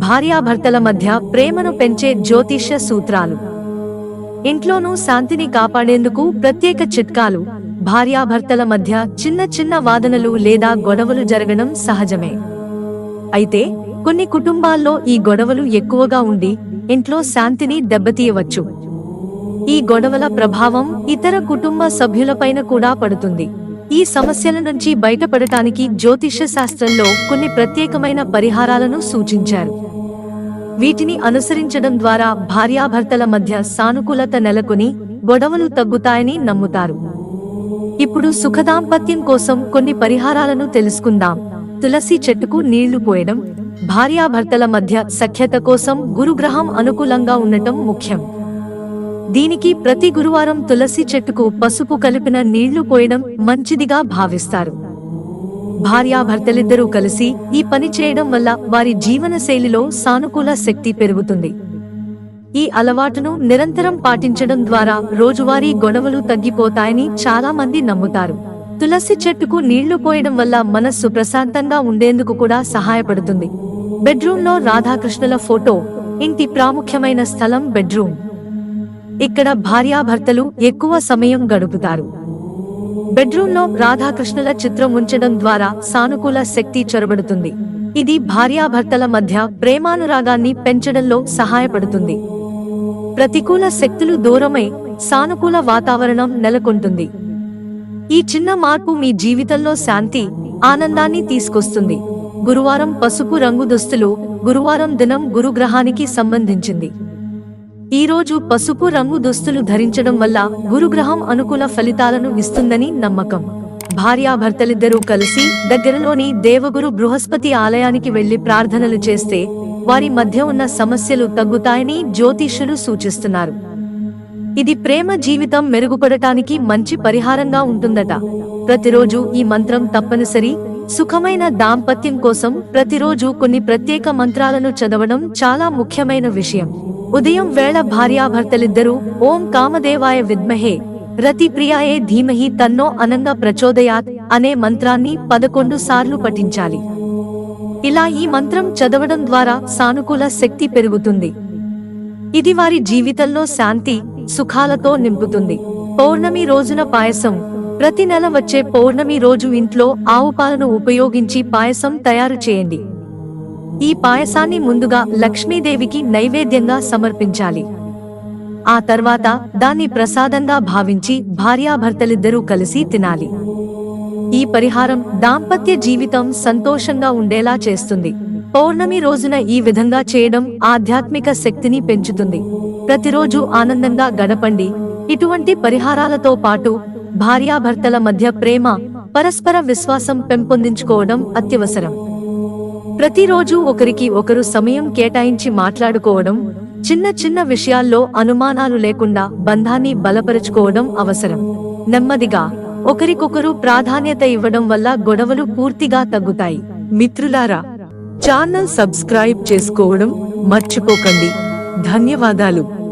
భార్యాభర్తల మధ్య ప్రేమను పెంచే జ్యోతిష్య సూత్రాలు. ఇంట్లోనూ శాంతిని కాపాడేందుకు ప్రత్యేక చిట్కాలు. భార్యాభర్తల మధ్య చిన్న చిన్న వాదనలు లేదా గొడవలు జరగడం సహజమే. అయితే కొన్ని కుటుంబాల్లో ఈ గొడవలు ఎక్కువగా ఉండి ఇంట్లో శాంతిని దెబ్బతీయవచ్చు. ఈ గొడవల ప్రభావం ఇతర కుటుంబ సభ్యులపైన కూడా పడుతుంది. ఈ సమస్యల నుంచి బయటపడటానికి జ్యోతిష్య శాస్త్రంలో కొన్ని ప్రత్యేకమైన పరిహారాలను సూచించారు. వీటిని అనుసరించడం ద్వారా భార్యాభర్తల మధ్య సానుకూలత నెలకొని గొడవలు తగ్గుతాయని నమ్ముతారు. ఇప్పుడు సుఖదాంపత్యం కోసం కొన్ని పరిహారాలను తెలుసుకుందాం. తులసి చెట్టుకు నీళ్లు పోయడం. భార్యాభర్తల మధ్య సఖ్యత కోసం గురుగ్రహం అనుకూలంగా ఉండటం ముఖ్యం. దీనికి ప్రతి గురువారం తులసి చెట్టుకు పసుపు కలిపిన నీళ్లు పోయడం మంచిదిగా భావిస్తారు. భార్యాభర్తలిద్దరూ కలిసి ఈ పని చేయడం వల్ల వారి జీవన శైలిలో సానుకూల శక్తి పెరుగుతుంది. ఈ అలవాటును నిరంతరం పాటించడం ద్వారా రోజువారీ గొడవలు తగ్గిపోతాయని చాలా మంది నమ్ముతారు. తులసి చెట్టుకు నీళ్లు పోయడం వల్ల మనస్సు ప్రశాంతంగా ఉండేందుకు కూడా సహాయపడుతుంది. బెడ్రూమ్లో రాధాకృష్ణుల ఫోటో. ఇంటి ప్రాముఖ్యమైన స్థలం బెడ్రూమ్. ఇక్కడ భార్యాభర్తలు ఎక్కువ సమయం గడుపుతారు. బెడ్రూమ్లో రాధాకృష్ణుల చిత్రం ఉంచడం ద్వారా సానుకూల శక్తి చొరబడుతుంది. ఇది భార్యాభర్తల మధ్య ప్రేమానురాగాన్ని పెంచడంలో సహాయపడుతుంది. ప్రతికూల శక్తులు దూరమై సానుకూల వాతావరణం నెలకొంటుంది. ఈ చిన్న మార్పు మీ జీవితంలో శాంతి, ఆనందాన్ని తీసుకొస్తుంది. గురువారం పసుపు రంగు దుస్తులు. గురువారం దినం గురుగ్రహానికి సంబంధించింది. ఈ రోజు పసుపు రంగు దుస్తులు ధరించడం వల్ల గురుగ్రహం అనుకూల ఫలితాలను ఇస్తుందని నమ్మకం. భార్యాభర్తలిద్దరూ కలిసి దగ్గరలోని దేవగురు బృహస్పతి ఆలయానికి వెళ్లి ప్రార్థనలు చేస్తే వారి మధ్య ఉన్న సమస్యలు తగ్గుతాయని జ్యోతిష్యులు సూచిస్తున్నారు. ఇది ప్రేమ జీవితం మెరుగుపడటానికి మంచి పరిహారంగా ఉంటుందట. ప్రతిరోజు ఈ మంత్రం తప్పనిసరి. సుఖమైన దాంపత్యం కోసం ప్రతిరోజు కొన్ని ప్రత్యేక మంత్రాలను చదవడం చాలా ముఖ్యమైన విషయం. ఉదయం వేళ భార్యాభర్తలిద్దరూ ఓం కామదేవాయ విద్మహే రతిప్రియాయే ధీమహి తన్నో అనంగా ప్రచోదయాత్ అనే మంత్రాన్ని 11 సార్లు పఠించాలి. ఇలా ఈ మంత్రం చదవడం ద్వారా సానుకూల శక్తి పెరుగుతుంది. ఇది వారి జీవితంలో శాంతి, సుఖాలతో నింపుతుంది. పౌర్ణమి రోజున పాయసం. ప్రతి నెల వచ్చే పౌర్ణమి రోజు ఇంట్లో ఆవు పాలను ఉపయోగించి పాయసం తయారు చేయండి. ఈ పాయసాన్ని ముందుగా లక్ష్మీదేవికి నైవేద్యంగా సమర్పించాలి. ఆ తర్వాత దాన్ని ప్రసాదంగా భావించి భార్యాభర్తలిద్దరూ కలిసి తినాలి. ఈ పరిహారం దాంపత్య జీవితం సంతోషంగా ఉండేలా చేస్తుంది. పౌర్ణమి రోజున ఈ విధంగా చేయడం ఆధ్యాత్మిక శక్తిని పెంచుతుంది. ప్రతిరోజు ఆనందంగా గడపండి. ఇటువంటి పరిహారాలతో పాటు భార్యాభర్తల మధ్య ప్రేమ, పరస్పర విశ్వాసం పెంపొందించుకోవడం అత్యవసరం. ప్రతిరోజు ఒకరికి ఒకరు సమయం కేటాయించి మాట్లాడుకోవడం, చిన్న చిన్న విషయాల్లో అనుమానాలు లేకుండా బంధాన్ని బలపరుచుకోవడం అవసరం. నెమ్మదిగా ఒకరికొకరు ప్రాధాన్యత ఇవ్వడం వల్ల గొడవలు పూర్తిగా తగ్గుతాయి. మిత్రులారా, ఛానల్ సబ్స్క్రైబ్ చేసుకోవడం మర్చిపోకండి. ధన్యవాదాలు.